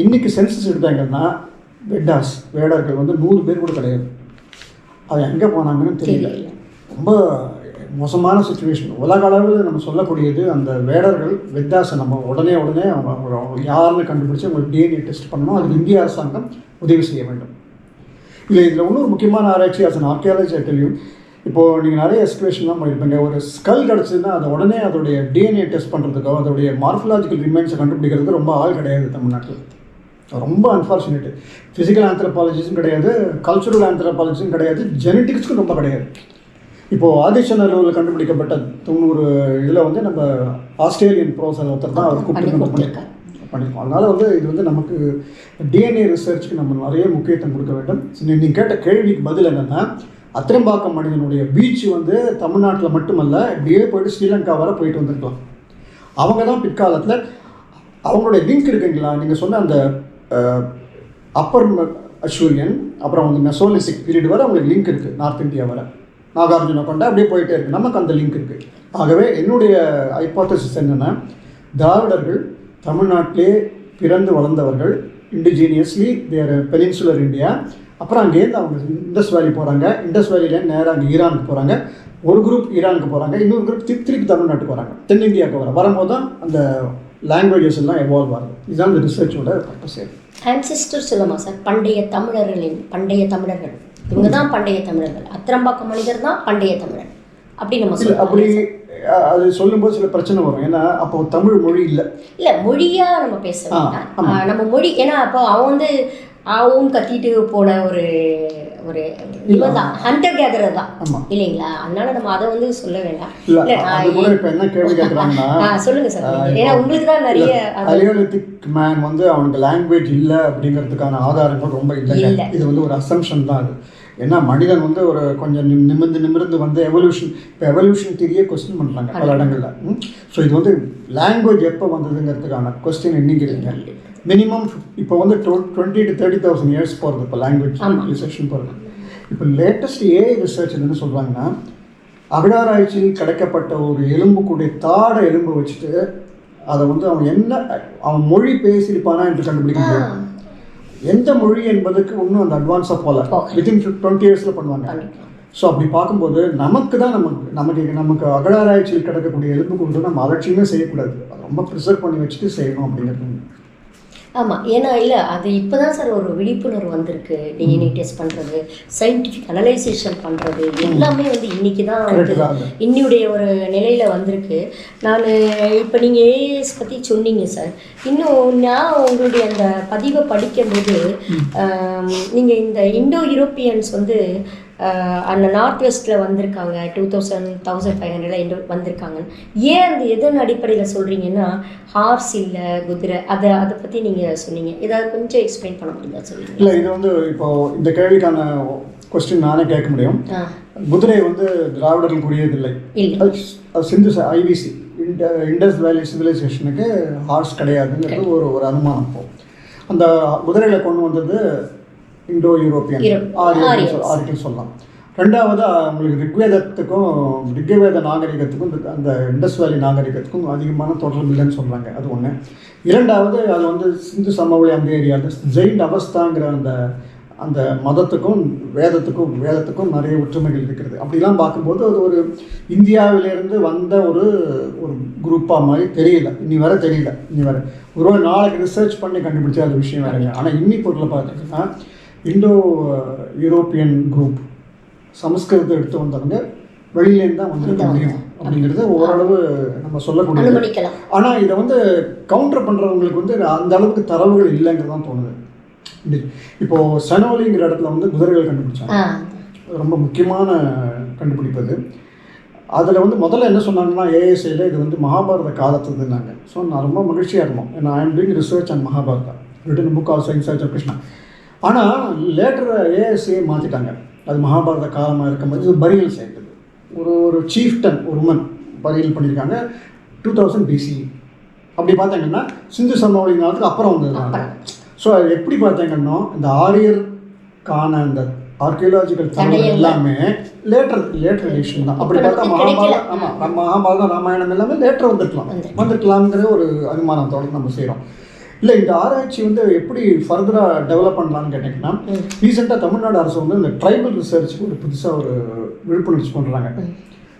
இன்னைக்கு சென்சஸ் எடுத்தாங்கன்னா வெட்டாஸ் வேடர்கள் வந்து 100 பேர் கூட கிடையாது. அது எங்கே போனாங்கன்னு தெரியல. ரொம்ப மோசமான சுச்சுவேஷன். உலக அளவில் நம்ம சொல்லக்கூடியது அந்த வேடர்கள் வெத்தாஸை நம்ம உடனே அவங்க யாருன்னு கண்டுபிடிச்சி அவங்களுக்கு டிஎன்ஏ டெஸ்ட் பண்ணணும். அதுக்கு இந்திய அரசாங்கம் உதவி செய்ய வேண்டும். இதில் இன்னொரு முக்கியமான ஆராய்ச்சி ஆஸ் அன் ஆர்கியாலஜி தெரியும். இப்போது நீங்கள் நிறைய எக்ஸ்பிளேஷன்லாம் பண்ணியிருப்பீங்க. ஒரு ஸ்கல் கிடச்சிதுன்னா அதை உடனே அதோடைய டிஎன்ஏ டெஸ்ட் பண்ணுறதுக்கோ அதோடைய மார்ஃபலாஜிக்கல் ரிமைன்ஸை கண்டுபிடிக்கிறதுக்கு ரொம்ப ஆள் கிடையாது தமிழ்நாட்டில். ரொம்ப அன்ஃபார்ச்சுனேட்டு. ஃபிசிக்கல் ஆந்த்ரோபாலஜிஸும் கிடையாது, கல்ச்சுரல் ஆந்த்ரோபாலஜிஸும் கிடையாது, ஜெனட்டிக்ஸ்க்கும் ரொம்ப கிடையாது. இப்போது ஆதிச்சநல்லூரில் கண்டுபிடிக்கப்பட்ட 90 இதில் வந்து நம்ம ஆஸ்திரேலியன் ப்ரொஃபஸர் ஒருத்தர் தான் அவர் கூப்பிட்டு பண்ணியிருக்கோம். அதனால் வந்து இது வந்து நமக்கு டிஎன்ஏ ரிசர்ச்சுக்கு நம்ம நிறைய முக்கியத்துவம் கொடுக்க வேண்டும். நீங்கள் கேட்ட கேள்விக்கு பதில் என்னென்னா அத்திரம்பாக்கம் மனிதனுடைய பீச் வந்து தமிழ்நாட்டில் மட்டுமல்ல, இப்படியே போயிட்டு ஸ்ரீலங்கா வர போயிட்டு வந்திருக்கலாம். அவங்க தான் பிற்காலத்தில் அவங்களுடைய லிங்க் இருக்குங்களா நீங்கள் சொன்ன அந்த அப்பர் அஷ்வரியன் அப்புறம் வந்து மெசோலிசிக் பீரியட் வர அவங்களுக்கு லிங்க் இருக்குது. நார்த் இந்தியா வர நாகார்ஜுன கொண்டா அப்படியே போயிட்டே இருக்குது. நமக்கு அந்த லிங்க் இருக்குது. ஆகவே என்னுடைய ஹைப்போதசிஸ் என்னென்னா திராவிடர்கள் தமிழ்நாட்டிலே பிறந்து வளர்ந்தவர்கள், இண்டிஜீனியஸ்லி தேர் பெனின்சுலர் இந்தியா. அப்புறம் அங்கேருந்து அவங்க இண்டஸ் வேலி போகிறாங்க. இண்டஸ் வேலியில் நேராக அங்கே ஈரானுக்கு போகிறாங்க. ஒரு குரூப் ஈரானுக்கு போகிறாங்க, இன்னொரு குரூப் திருப்பி தமிழ்நாட்டுக்கு வராங்க. தென்னிந்தியாவுக்கு வரும்போது தான் அந்த லாங்குவேஜஸ் எல்லாம் எவால்வ் ஆகுது. இதுதான் இந்த ரிசர்ச்சோட பர்பஸ். ஆன்சிஸ்டர் சொல்லமா சார்? பண்டைய தமிழர்கள் இவங்க தான் பண்டைய தமிழர்கள். அத்திரம்பாக்கம் மனிதர் தான் பண்டைய தமிழர் அப்படி நம்ம சொல்லலாம். அப்படி அது சொல்லும்போது சில பிரச்சனை வரும். ஏன்னா அப்போ தமிழ் மொழி இல்லை மொழியாக நம்ம பேச வேண்டாம். நம்ம மொழி ஏன்னா அப்போ அவன் வந்து ஆவும் கத்திட்டு போன ஒரு இவன் தான் ஹண்டர் கேதரர் தான் இல்லைங்களா? அதனால நம்ம அதை வந்து சொல்ல வேண்டாம். என்ன கேள்வி கேட்குறாங்கன்னா சொல்லுங்க சார். ஏன்னா உங்களுக்கு தான் நிறைய பலியோலித்திக் மேன் வந்து அவனுக்கு லாங்குவேஜ் இல்லை அப்படிங்கிறதுக்கான ஆதாரங்கள் ரொம்ப இல்லை. இது வந்து ஒரு அசம்ஷன் தான். அது ஏன்னா மனிதன் வந்து ஒரு கொஞ்சம் நிமிர்ந்து வந்து எவல்யூஷன் திரியே கொஸ்டின் பண்ணுறாங்க பல இடங்களில். ஸோ இது வந்து லாங்குவேஜ் எப்போ வந்ததுங்கிறதுக்கான கொஸ்டின் இன்னைக்கு இருக்குங்க. மினிமம் இப்போ வந்து 20,000 to 30,000 இயர்ஸ் போகிறது இப்போ லாங்குவேஜ் ரிசர்ச்னு போகிறது. இப்போ லேட்டஸ்ட் ஏஐ ரிசர்ச் என்ன சொல்கிறாங்கன்னா அகழாராய்ச்சியில் கிடைக்கப்பட்ட ஒரு எலும்புக்குடைய எலும்பை வச்சுட்டு அதை வந்து அவன் மொழி பேசியிருப்பானா என்று கண்டுபிடிக்க முடியும். எந்த மொழி என்பதுக்கு இன்னும் அந்த அட்வான்ஸாக போகல. வித்தின் 20 இயர்ஸில் பண்ணுவாங்க. ஸோ அப்படி பார்க்கும்போது நமக்கு அகழாராய்ச்சியில் கிடைக்கக்கூடிய எலும்புக்கூடு நம்ம அலட்சியமே செய்யக்கூடாது. ரொம்ப ப்ரிசர்வ் பண்ணி வச்சுட்டு செய்யணும் அப்படிங்கிறது. ஆமாம். ஏன்னா இல்லை அது இப்போ தான் சார் ஒரு விழிப்புணர்வு வந்திருக்கு. டிஎன்ஏ டெஸ்ட் பண்ணுறது, சயின்டிஃபிக் அனலைசேஷன் பண்ணுறது எல்லாமே வந்து இன்றைக்கி தான் வந்து இன்னுடைய ஒரு நிலையில் வந்திருக்கு. நான் இப்போ நீங்கள் ஏஎஸ் பற்றி சொன்னீங்க சார். இன்னும் நான் உங்களுடைய அந்த பதிவை படிக்கும்போது நீங்கள் இந்த இண்டோ யூரோப்பியன்ஸ் வந்து அந்த நார்த் வெஸ்ட்டில் வந்திருக்காங்க 1500 வந்திருக்காங்க. ஏன் அந்த எதன் அடிப்படையில் சொல்கிறீங்கன்னா ஹார்ஸ் இல்லை குதிரை அதை பற்றி நீங்கள் சொன்னீங்க. ஏதாவது கொஞ்சம் எக்ஸ்பிளைன் பண்ண முடியுதா சொல்லுங்க. இல்லை இது வந்து இப்போது இந்த கேள்விக்கான கொஸ்டின் நானே கேட்க முடியும். குதிரை வந்து திராவிடர்கள் கூடியதில்லை. சிந்து ஐவிசி இண்டஸ் வேலி சிவிலைசேஷனுக்கு ஹார்ஸ் கிடையாதுங்கிறது ஒரு அனுமானம் போகும். அந்த குதிரைகளை கொண்டு வந்தது இண்டோ யூரோப்பியன் ஆரியர்கள் சொல்லலாம். ரெண்டாவது உங்களுக்கு ரிக்வேத நாகரிகத்துக்கும் அந்த இண்டஸ் வேலி நாகரிகத்துக்கும் அதிகமான தொடர்பு இல்லைன்னு சொல்கிறாங்க. அது ஒன்று. இரண்டாவது அது வந்து சிந்து சமவெளி அந்த ஏரியாவில் ஜெயின் அவஸ்தாங்கிற அந்த மதத்துக்கும் வேதத்துக்கும் நிறைய ஒற்றுமைகள் இருக்கிறது. அப்படிலாம் பார்க்கும்போது அது ஒரு இந்தியாவிலேருந்து வந்த ஒரு குரூப்பாக மாதிரி தெரியல, இன்னி வர ஒரு நாளைக்கு ரிசர்ச் பண்ணி கண்டுபிடிச்சா அது விஷயம் வேறுங்க. ஆனால் இன்னி பொருளை பார்த்தீங்கன்னா இண்டோ யூரோப்பியன் குரூப் சமஸ்கிருதத்தை எடுத்து வந்தவங்க வெளியிலேருந்து தான் வந்துருக்க முடியும் அப்படிங்கிறது ஓரளவு நம்ம சொல்லக்கூடிய. ஆனால் இதை வந்து கவுண்டர் பண்ணுறவங்களுக்கு வந்து அந்த அளவுக்கு தரவுகள் இல்லைங்கிறது தான் தோணுது. இப்போது சனோலிங்கிற இடத்துல வந்து குதிரைகள் கண்டுபிடிச்சாங்க. ரொம்ப முக்கியமான கண்டுபிடிப்பது. அதில் வந்து முதல்ல என்ன சொன்னாங்கன்னா ஏஎஸ்ஐயில் இது வந்து மகாபாரத காலத்துதுன்னாங்க. ஸோ நான் ரொம்ப மகிழ்ச்சியாக இருந்தோம். ஏன்னா I am doing research and Mahabharata written book of science of Krishna. ஆனால் லேட்டர் ஏஎஸ்ஐயை மாற்றிட்டாங்க. அது மகாபாரத காலமாக இருக்கும்போது இது பரியல் சேர்ந்தது. ஒரு சீஃப்டன் ஒரு உமன் பரியல் பண்ணியிருக்காங்க 2000 BC. அப்படி பார்த்தீங்கன்னா சிந்து சமவெளி காலத்துக்கு அப்புறம் வந்தது. ஸோ அது எப்படி பார்த்தீங்கன்னா இந்த ஆரியருக்கான அந்த ஆர்கியலாஜிக்கல் தகவல் எல்லாமே லேட்டர் எடிஷன் தான். அப்படி பார்த்தா மகாபாரதம் ராமாயணம் எல்லாமே லேட்டர் வந்துருக்கலாம்ங்கிற ஒரு அனுமானத்தோடு நம்ம செய்கிறோம். இல்லை, இந்த ஆராய்ச்சி வந்து எப்படி ஃபர்தராக டெவலப் பண்ணலான்னு கேட்டிங்கன்னா ரீசெண்டாக தமிழ்நாடு அரசு வந்து இந்த ட்ரைபல் ரிசர்ச்சுக்கு ஒரு புதுசாக ஒரு விழிப்புணர்ச்சி பண்ணுறாங்க.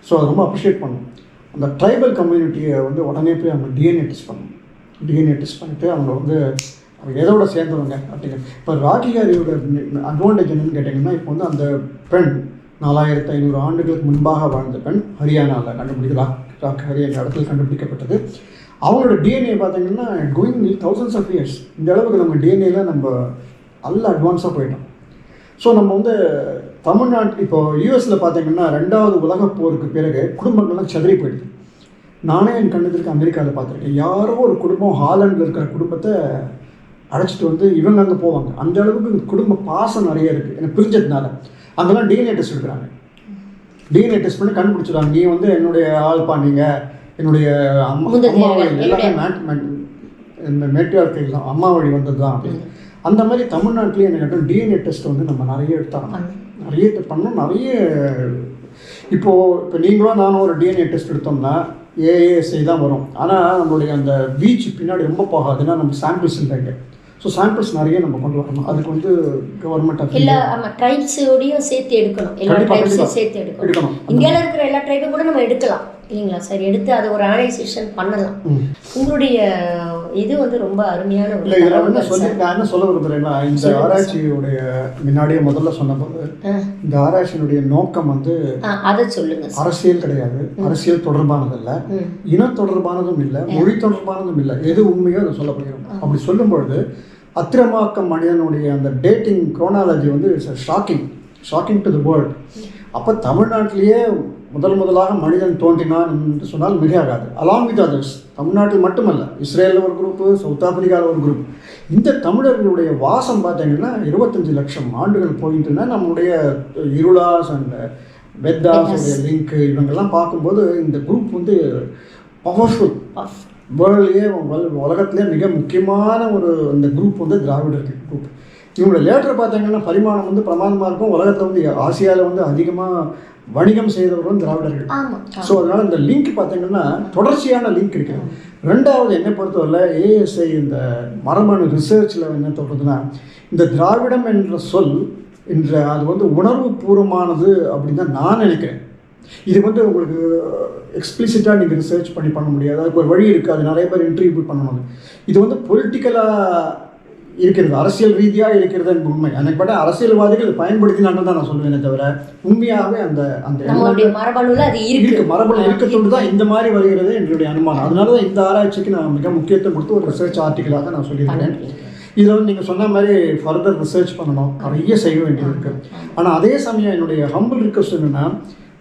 ஸோ அதை ரொம்ப அப்ரிஷியேட் பண்ணணும். அந்த ட்ரைபல் கம்யூனிட்டியை வந்து உடனே போய் அவங்க டிஎன்ஏ டெஸ்ட் பண்ணிவிட்டு அவங்க வந்து எதோட சேர்ந்தவங்க அப்படிங்க. இப்போ ராக்கிகாரியோட அட்வான்டேஜ் என்னன்னு கேட்டிங்கன்னா இப்போ வந்து அந்த பெண் 4500 ஆண்டுகளுக்கு முன்பாக வாழ்ந்த பெண் ஹரியானாவில் ராக் ஹரியானா இடத்துல கண்டுபிடிக்கப்பட்டது. அவங்களோட டிஎன்ஏ பார்த்தீங்கன்னா கோயிங் thousands of years. இந்த அளவுக்கு நம்ம டிஎன்ஏல நம்ம நல்ல அட்வான்ஸாக போயிட்டோம். ஸோ நம்ம வந்து தமிழ்நாட்டு இப்போ யூஎஸில் பார்த்தீங்கன்னா 2வது உலகப் போருக்கு பிறகு குடும்பங்கள்லாம் சதுரி போயிடுது. நானே என் கண்ணுக்கு அமெரிக்காவில் பார்த்துருக்கேன். யாரோ ஒரு குடும்பம் ஹாலண்டில் இருக்கிற குடும்பத்தை அழைச்சிட்டு வந்து இவங்க அங்கே போவாங்க. அந்த அளவுக்கு குடும்ப பாசம் நிறைய இருக்குது. எனக்கு பிரிஞ்சதுனால அங்கெல்லாம் டிஎன்ஏ டெஸ்ட் எடுக்கிறாங்க. டிஎன்ஏ டெஸ்ட் பண்ணி கண்டுபிடிச்சிடுறாங்க. நீ வந்து என்னுடைய ஆள்பா, நீங்கள் என்னுடைய அம்மா வழி எல்லாமே இந்த மேட்ரியார்க்கில் தான் அம்மா வழி வந்தது தான் அப்படின்னு. அந்த மாதிரி தமிழ்நாட்டிலேயே என்ன கேட்டோம் டிஎன்ஏ டெஸ்ட் வந்து நம்ம நிறைய எடுத்தாங்க. நிறைய பண்ணோம். இப்போ நீங்களும் நானும் ஒரு டிஎன்ஏ டெஸ்ட் எடுத்தோம்னா ஏஏஎஸ்ஐ தான் வரும். ஆனால் நம்மளுடைய அந்த வீச்சு பின்னாடி ரொம்ப போகாதுன்னா நம்ம சாம்பிள்ஸ் இல்லைங்க. ஸோ சாம்பிள்ஸ் நிறைய நம்ம கொண்டு வரணும். அதுக்கு வந்து கவர்மெண்ட் இல்லை ட்ரைப்ஸோடையும் சேர்த்து எடுக்கணும். எல்லா ட்ரைப்ஸையும் சேர்த்து எடுக்கணும். இந்தியாவில் இருக்கிற எல்லா ட்ரைபும் கூட நம்ம எடுக்கலாம் இல்லைங்களா சார்? எடுத்து அதை ஒரு அனலைசேஷன் பண்ணலாம். உங்களுடைய இது வந்து ரொம்ப அருமையான ஒரு நான் என்ன சொல்ல விரும்புகிறேன்னா இந்த ஆராய்ச்சியுடைய முன்னாடியே முதல்ல சொன்னபோது இந்த ஆராய்ச்சியினுடைய நோக்கம் வந்து அதை சொல்லுங்க. அரசியல் கிடையாது, அரசியல் தொடர்பானது இல்லை, இன தொடர்பானதும் இல்லை, மொழி தொடர்பானதும் இல்லை. எது உண்மையோ அதை சொல்ல போகிறோம். அப்படி சொல்லும்பொழுது அத்திரமாக்கம் மனிதனுடைய அந்த டேட்டிங் குரோனாலஜி வந்து it's shocking to the world. அப்போ தமிழ்நாட்டிலேயே முதலாக மனிதன் தோன்றினான் என்று சொன்னால் மிகையாகாது. அலாங் வித் அதர்ஸ், தமிழ்நாட்டில் மட்டுமல்ல, இஸ்ரேலில் ஒரு குரூப்பு, சவுத் ஆப்பிரிக்காவில் ஒரு குரூப். இந்த தமிழர்களுடைய வாசம் பார்த்தீங்கன்னா 25 லட்சம் ஆண்டுகள் போயிட்டுன்னா நம்மளுடைய இருளாஸ் அண்ட் வெத்தாஸ் லிங்க் இவங்கெல்லாம் பார்க்கும்போது இந்த குரூப் வந்து பவர்ஃபுல். வேர்ல்ட்லேயே உலகத்திலே மிக முக்கியமான இந்த குரூப் வந்து திராவிடர்கள் குரூப். இவங்களோட லேட்டர் பார்த்தீங்கன்னா பரிமாணம் வந்து பிரமாதமாக இருக்கும். உலகத்தில் வந்து ஆசியாவில் வந்து அதிகமாக வணிகம் செய்தவர்களும் திராவிடர்கள். ஸோ அதனால் இந்த லிங்க் பார்த்தீங்கன்னா தொடர்ச்சியான லிங்க் இருக்குது. ரெண்டாவது என்னை பொறுத்தவரை ஏஎஸ்ஐ இந்த மரபணு ரிசர்ச்சில் என்ன சொல்கிறதுனா இந்த திராவிடம் என்ற சொல் அது வந்து உணர்வு பூர்வமானது அப்படின்னு தான் நான் நினைக்கிறேன். இது வந்து உங்களுக்கு எக்ஸ்பிளிசிட்டாக நீங்கள் ரிசர்ச் பண்ண முடியாது. அதுக்கு ஒரு வழி இருக்குது. அது நிறைய பேர் இன்டர்வியூ பண்ணணும். இது வந்து பொலிட்டிக்கலாக இருக்கிறது, அரசியல் ரீதியாக இருக்கிறது என்று உண்மை. எனக்கு பட்ட அரசியல்வாதிகள் பயன்படுத்தினாங்க தான் நான் சொல்லுவேனே தவிர உண்மையாகவே அந்த மரபணு இருக்கத்தோடு தான் இந்த மாதிரி வருகிறது என்னுடைய அனுமானம். அதனால தான் இந்த ஆராய்ச்சிக்கு நான் மிக முக்கியத்துவம் கொடுத்து ஒரு ரிசர்ச் ஆர்டிக்கலாக நான் சொல்லியிருக்கேன். இதில் வந்து நீங்கள் சொன்ன மாதிரி ஃபர்தர் ரிசர்ச் பண்ணணும், நிறைய செய்ய வேண்டியது இருக்குது. ஆனால் அதே சமயம் என்னுடைய ஹம்பிள் ரிக்வெஸ்ட் என்னென்னா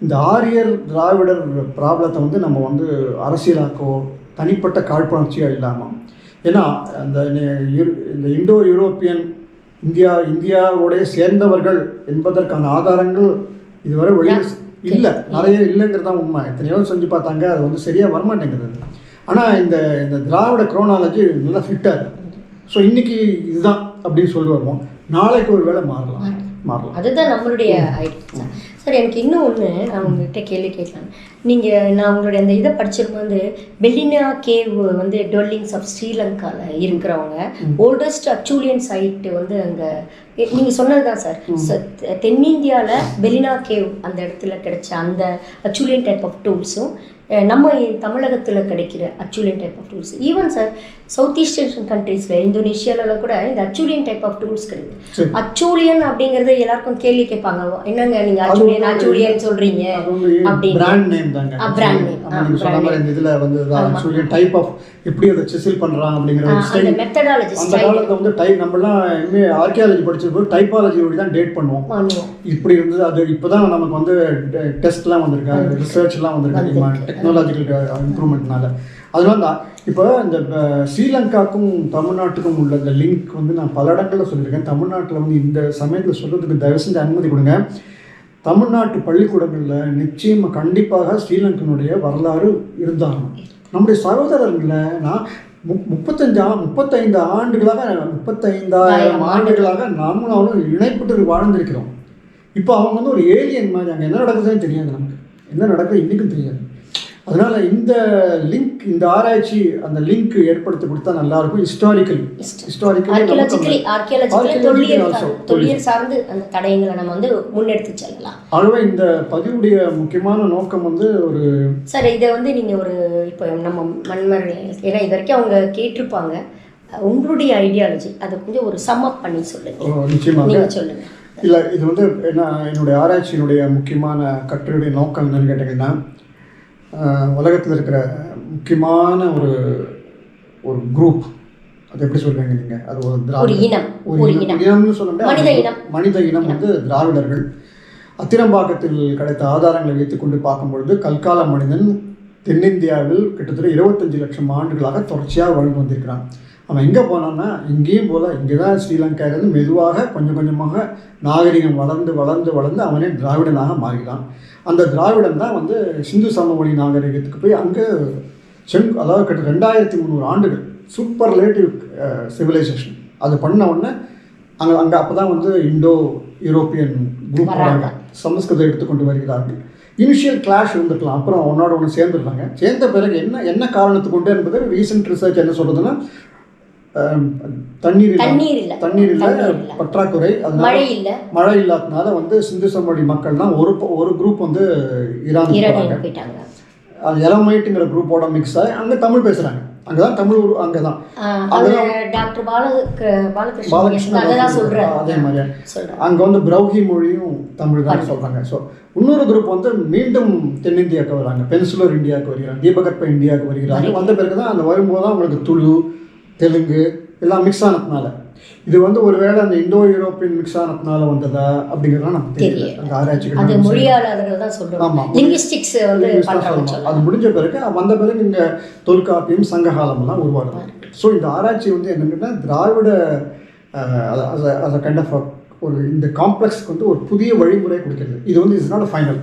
இந்த ஆரியர் திராவிடர் ப்ராப்ளத்தை வந்து நம்ம வந்து அரசியலாக்கோ தனிப்பட்ட காழ்ப்புணர்ச்சியாக இல்லாமல், ஏன்னா இந்த இண்டோ யூரோப்பியன் இந்தியாவோடைய சேர்ந்தவர்கள் என்பதற்கான ஆதாரங்கள் இதுவரை இல்லை, நிறைய இல்லைங்கிறது தான் உண்மை. எத்தனையோ செஞ்சு பார்த்தாங்க, அது வந்து சரியாக வரமாட்டேங்குது. ஆனால் இந்த திராவிட குரோனாலஜி நல்லா ஃபிட்டாக இருக்குது. ஸோ இன்றைக்கி இதுதான் அப்படின்னு சொல்லி வருவோம், நாளைக்கு ஒரு வேளை மாறலாம். அதுதான் நம்மளுடைய ஐடியா. சார் எனக்கு இன்னும் ஒன்று நான் உங்கள்கிட்ட கேள்வி கேட்கலாம். நான் உங்களுடைய அந்த இதை படிச்சிருக்கும்போது பெலினா கேவ் வந்து டொல்லிங்ஸ் ஆஃப் ஸ்ரீலங்காவில் இருக்கிறவங்க ஓல்டஸ்ட் அச்சூலியன் சைட்டு வந்து அங்கே நீங்கள் சொன்னது தான் சார். தென்னிந்தியாவில் பெலினா கேவ் அந்த இடத்துல கிடைச்ச அந்த அச்சூலியன் டைப் ஆஃப் டூல்ஸும் நம்ம தமிழகத்தில் கிடைக்கிற Acheulian type of tools, even sir south east Asian கண்ட்ரீஸில் இந்தோனேஷியாவில் கூட இந்த அச்சூலியன் டைப் ஆஃப் டூல்ஸ் கிடைக்குது. அச்சூலியன் அப்படிங்கிறது எல்லாருக்கும் கேள்வி கேட்பாங்க, என்னங்க நீங்கள் அச்சூலியன் சொல்கிறீங்க அப்படின்னு. பிராண்ட் நேம் தாங்க, பிராண்ட் நேம். நீங்கள் சொன்ன மாதிரி இந்த இதில் வந்து அச்சூலியன் டைப் ஆஃப் எப்படி அதை சிசில் பண்ணுறாங்க அப்படிங்கிற அந்த மெத்தடாலஜி. அந்த காலத்தில் வந்து நம்மளாம் இனிமே ஆர்கியாலஜி படிச்சிருப்போம், டைப்பாலஜி தான் டேட் பண்ணுவோம். இப்படி இருந்தது அது. இப்போ தான் நமக்கு வந்து டெஸ்ட்லாம் வந்திருக்காங்க, ரிசர்ச்லாம் வந்திருக்காங்க டெக்னாலஜிக்கல் இம்ப்ரூவ்மெண்ட்னால. அதனால தான் இப்போ இந்த ஸ்ரீலங்காவுக்கும் தமிழ்நாட்டுக்கும் உள்ள இந்த லிங்க் வந்து நான் பல இடங்களில் சொல்லியிருக்கேன். தமிழ்நாட்டில் வந்து இந்த சமயத்தில் சொல்கிறதுக்கு தயவு செஞ்சு அனுமதி கொடுங்க. தமிழ்நாட்டு பள்ளிக்கூடங்களில் நிச்சயமாக கண்டிப்பாக ஸ்ரீலங்கனுடைய வரலாறு இருந்தாகணும். நம்முடைய சகோதரர்களை நான் 35 ஆண்டுகளாக நாமளும் இணைப்பட்டு வாழ்ந்திருக்கிறோம். இப்போ அவங்க வந்து ஒரு ஏலியன் மாதிரி, அங்கே என்ன நடக்குதுன்னு தெரியாது, நமக்கு என்ன நடக்குது இன்றைக்கும் தெரியாது. அதனால் இந்த லிங்க், இந்த ஆராய்ச்சி அந்த லிங்க் ஏற்படுத்தி கொடுத்தா நல்லாயிருக்கும். தொல்லியல் சார்ந்து அந்த தடயங்களை நம்ம வந்து முன்னெடுத்து செல்லலாம். ஆகவே இந்த பதிவுடைய முக்கியமான நோக்கம் வந்து ஒரு சார், இதை வந்து நீங்கள் ஒரு இப்போ நம்ம மண்மர்கள், ஏன்னா இது வரைக்கும் அவங்க கேட்டிருப்பாங்க, உங்களுடைய ஐடியாலஜி அதை கொஞ்சம் ஒரு சம்மப் பண்ணி சொல்லுங்கள். நிச்சயமாக சொல்லுங்கள். இல்லை, இது வந்து என்ன, என்னுடைய ஆராய்ச்சியினுடைய முக்கியமான கட்டுரையுடைய நோக்கம் என்னன்னு கேட்டிங்கன்னா, உலகத்தில் இருக்கிற முக்கியமான ஒரு குரூப், அது எப்படி சொல்லுவீங்க நீங்கள், அது ஒரு இனம்னு சொல்ல முடியாது, மனித இனம் வந்து திராவிடர்கள். அத்திரம்பாக்கத்தில் கிடைத்த ஆதாரங்களை வைத்துக்கொண்டு பார்க்கும்பொழுது கல்கால மனிதன் தென்னிந்தியாவில் கிட்டத்தட்ட 25 லட்சம் ஆண்டுகளாக தொடர்ச்சியாக வாழ்ந்து வந்திருக்கிறான். அவன் எங்கே போனான்னா இங்கேயும் போல, இங்கே தான் ஸ்ரீலங்காவிலிருந்து மெதுவாக கொஞ்சம் கொஞ்சமாக நாகரிகம் வளர்ந்து அவனே திராவிடனாக மாறினான். அந்த திராவிடன் தான் வந்து சிந்து சமவெளி நாகரிகத்துக்கு போய் அங்கே அதாவது கிட்ட 2300 ஆண்டுகள் சூப்பர்லேட்டிவ் சிவிலைசேஷன் அது பண்ண உடனே அங்கே அப்போ தான் வந்து இண்டோ யூரோப்பியன் குரூப் வராங்க, சமஸ்கிருதம் எடுத்துக்கொண்டு வருகிறார்கள். இனிஷியல் கிளாஷ் இருந்துக்கலாம், அப்புறம் ஒன்று சேர்ந்துருக்காங்க. சேர்ந்த பிறகு என்ன காரணத்துக்கு கொண்டு என்பது ரீசெண்ட் ரிசர்ச் என்ன சொல்கிறதுன்னா, தண்ணீர் இல்லை, பற்றாக்குறை, மழை இல்லாததுனால வந்து சிந்து சமவெளி மக்கள்லாம் ஒரு குரூப் வந்து ஈரான் போயிட்டாங்க. அது எலமைட்டுங்கிற குரூப்போட மிக்ஸ் ஆகி அங்கே தமிழ் பேசுகிறாங்க. அங்கே தான் தமிழ் அங்கே தான் அதே மாதிரி அங்கே வந்து பிரௌஹி மொழியும் தமிழ் தான் சொல்கிறாங்க. ஸோ இன்னொரு குரூப் வந்து மீண்டும் தென்னிந்தியாவுக்கு வராங்க, பென்சுலர் இந்தியாவுக்கு வருகிறாங்க, தீபகற்ப இந்தியாவுக்கு வருகிறாங்க. வந்த பிறகு தான் அந்த வரும்போது தான் அவங்களுக்கு துளு, தெலுங்கு எல்லாம் மிக்ஸ் ஆனதுனால, இது வந்து ஒருவேளை அந்த இந்தோ யூரோப்பியன் மிக்ஸ் ஆனதுனால வந்ததா அப்படிங்கிறதா நமக்கு தெரியல. அந்த ஆராய்ச்சிகள் அது முடிஞ்ச பிறகு வந்த பிறகு இங்கே தொல்காப்பியம் சங்ககாலம்லாம் உருவாடுது. ஸோ இந்த ஆராய்ச்சி வந்து என்னன்னா திராவிட அதை கைண்ட் ஆஃப் ஒரு இந்த காம்ப்ளெக்ஸ்க்கு வந்து ஒரு புதிய வழிமுறை கொடுக்கிறது. இது வந்து இட்ஸ் நாட் ஃபைனல்,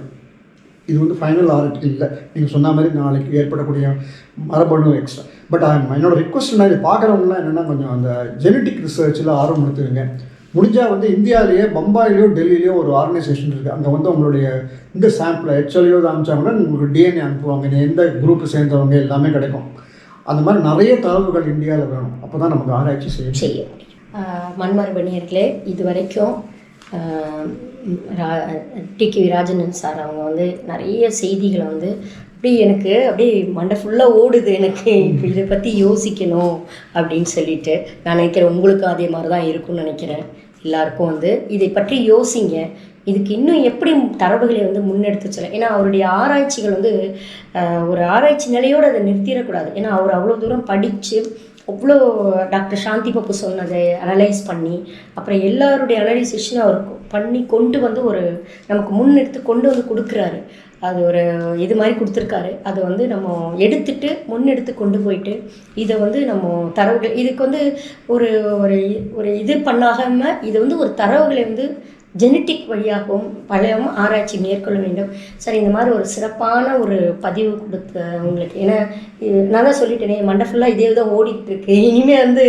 இது வந்து ஃபைனல் ஆர்டிக்கல் இல்லை. நீங்கள் சொன்ன மாதிரி நாளைக்கு ஏற்படக்கூடிய மரபணு எக்ஸ்ட்ரா. பட் என்னோட ரிக்வஸ்ட் நான் இது பார்க்குறவங்களாம் என்னென்னா, கொஞ்சம் அந்த ஜெனட்டிக் ரிசர்ச்சில் ஆர்வம் எடுத்துருங்க. முடிஞ்சால் வந்து இந்தியாவிலேயே பம்பாயிலையோ டெல்லியிலையோ ஒரு ஆர்கனைசேஷன் இருக்குது. அங்கே வந்து உங்களுடைய இந்த சாம்பிளை ஹெச்எல்லையோ அனுப்பிச்சாங்கன்னா உங்களுக்கு டிஎன்ஏ அனுப்புவாங்க, எந்த குரூப்பு சேர்ந்தவங்க எல்லாமே கிடைக்கும். அந்த மாதிரி நிறைய தரவுகள் இந்தியாவில் வேணும், அப்போ தான் நமக்கு ஆராய்ச்சி செய்ய முடியும். மண்மரபணியர்களே, இது வரைக்கும் டி.கே. ராஜனன் சார் அவங்க வந்து நிறைய செய்திகளை வந்து அப்படியே மண்டை ஃபுல்லாக ஓடுது எனக்கு, இப்போ இதை பற்றி யோசிக்கணும் அப்படின்னு சொல்லிட்டு நான் நினைக்கிறேன். உங்களுக்கும் அதே மாதிரி தான் இருக்கும்னு நினைக்கிறேன். எல்லாருக்கும் வந்து இதை பற்றி யோசிங்க, இதுக்கு இன்னும் எப்படி தரவுகளை வந்து முன்னெடுத்து செல்ல. ஏன்னா அவருடைய ஆராய்ச்சிகள் வந்து ஒரு ஆராய்ச்சி நிலையோடு அதை நிறுத்திடக்கூடாது. ஏன்னா அவர் அவ்வளோ தூரம் படித்து அவ்வளோ டாக்டர் சாந்தி பப்பு சொன்னதை அனலைஸ் பண்ணி அப்புறம் எல்லாருடைய அனலைசேஷனும் அவர் பண்ணி கொண்டு வந்து ஒரு நமக்கு முன்னெடுத்து கொண்டு வந்து கொடுக்குறாரு. அது ஒரு இது மாதிரி கொடுத்துருக்காரு. அதை வந்து நம்ம எடுத்துட்டு முன்னெடுத்து கொண்டு போயிட்டு இதை வந்து நம்ம தரவுகள் இதுக்கு வந்து ஒரு ஒரு இது பண்ணாமல் இதை வந்து ஒரு தரவுகளை வந்து ஜெனட்டிக் வழியாகவும் பழையும் ஆராய்ச்சி மேற்கொள்ள வேண்டும் சார். இந்த மாதிரி ஒரு சிறப்பான ஒரு பதிவு கொடுத்த உங்களுக்கு, ஏன்னா நான் தான் சொல்லிட்டேனே மண்டை ஃபுல்லாக இதே தான் ஓடிட்டு இருக்கு. இனிமேல் வந்து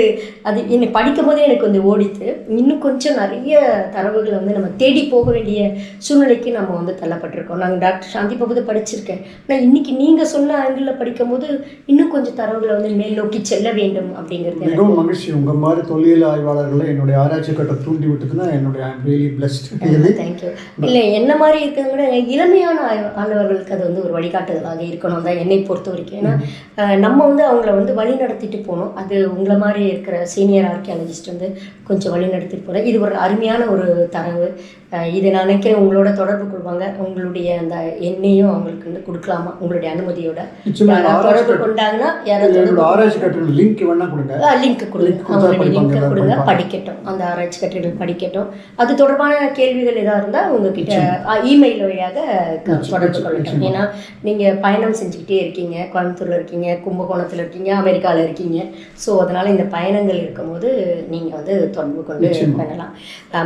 அது என்னை படிக்கும் போதே எனக்கு வந்து ஓடிட்டு இன்னும் கொஞ்சம் நிறைய தரவுகளை வந்து நம்ம தேடி போக வேண்டிய சூழ்நிலைக்கு நம்ம வந்து தள்ளப்பட்டிருக்கோம். நாங்கள் டாக்டர் சாந்தி பாபு படிச்சிருக்கேன், ஆனால் இன்றைக்கி நீங்கள் சொன்ன ஆங்கிளில் படிக்கும்போது இன்னும் கொஞ்சம் தரவுகளை வந்து மேல் நோக்கி செல்ல வேண்டும் அப்படிங்கிறது மிகவும் மகிழ்ச்சி. உங்கள் மாதிரி தொல்லியல் ஆய்வாளர்களை என்னுடைய ஆராய்ச்சி கட்ட தூண்டி விட்டுதுன்னா என்னுடைய I am really blessed. Thank you. இல்லை என்ன மாதிரி இருக்கிறத விட இளமையான ஆளுநர்களுக்கு அது வந்து ஒரு வழிகாட்டுதலாக இருக்கணும் தான் என்னை பொறுத்த வரைக்கும். ஏன்னா நம்ம வந்து அவங்கள வந்து வழி நடத்திட்டு போகணும். அது உங்களை மாதிரி இருக்கிற சீனியர் ஆர்கியாலஜிஸ்ட் வந்து கொஞ்சம் வழி நடத்திட்டு போகிறேன். இது ஒரு அருமையான ஒரு தரவு. இதை நான் நினைக்கிறேன் உங்களோட தொடர்பு கொள்வாங்க. உங்களுடைய அந்த எண்ணையும் அவங்களுக்கு வந்து கொடுக்கலாமா உங்களுடைய அனுமதியோட? தொடர்பு கொண்டாங்கன்னா யாராவது ஆராய்ச்சி கட்டுரை லிங்க் வேணா கொடுங்க. லிங்க் கொடுங்க, அவங்களுடைய லிங்க்கை கொடுங்க, படிக்கட்டும். அந்த ஆராய்ச்சி கட்டுரைகள் படிக்கட்டும். அது தொடர்பான கேள்விகள் ஏதாவது இருந்தால் உங்ககிட்ட இமெயில் வழியாக தொடர்பு கொள்ளட்டும். ஏன்னா நீங்கள் பயணம் செஞ்சுக்கிட்டே இருக்கீங்க, கோயம்புத்தூரில் இருக்கீங்க, கும்பகோணத்தில் இருக்கீங்க, அமெரிக்காவில் இருக்கீங்க. ஸோ அதனால் இந்த பயணங்கள் இருக்கும்போது நீங்கள் வந்து தொடர்பு கொண்டு பண்ணலாம்.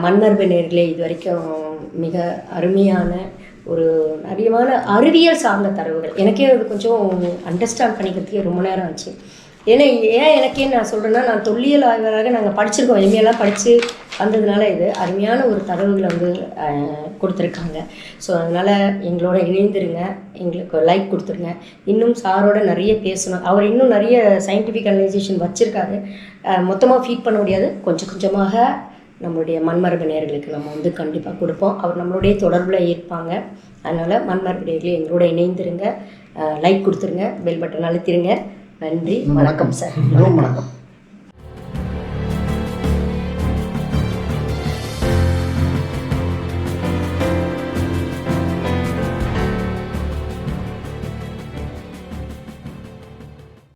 மண்மரபு நேயர்களே, இது வரைக்கும் மிக அருமையான ஒரு நிறையமான அறிவியல் சார்ந்த தரவுகள் எனக்கே அது கொஞ்சம் அண்டர்ஸ்டாண்ட் பண்ணிக்கிறதுக்கே ரொம்ப நேரம் ஆச்சு. ஏன்னா எனக்கே நான் சொல்கிறேன்னா, நான் தொல்லியல் ஆய்வாளராக நாங்கள் படிச்சிருக்கோம், எம்ஏலாம் படித்து வந்ததுனால இது அருமையான ஒரு தரவுகளை வந்து கொடுத்துருக்காங்க. ஸோ அதனால் எங்களோட இணைந்துருங்க, எங்களுக்கு லைக் கொடுத்துருங்க. இன்னும் சாரோட நிறைய பேசணும். அவர் இன்னும் நிறைய சயின்டிஃபிக் அனலைசேஷன் வச்சுருக்காரு. மொத்தமாக ஃபீட் பண்ண முடியாது, கொஞ்சம் கொஞ்சமாக நம்மளுடைய மண்மரபு நேயர்களுக்கு நம்ம வந்து கண்டிப்பாக கொடுப்போம். அவர் நம்மளுடைய தொடர்பில் இருப்பாங்க. அதனால் மண்மரபு நேயர்களே எங்களோட இணைந்துருங்க, லைக் கொடுத்துருங்க, பெல் பட்டன் அழுத்திருங்க. நன்றி, வணக்கம் சார். வணக்கம்.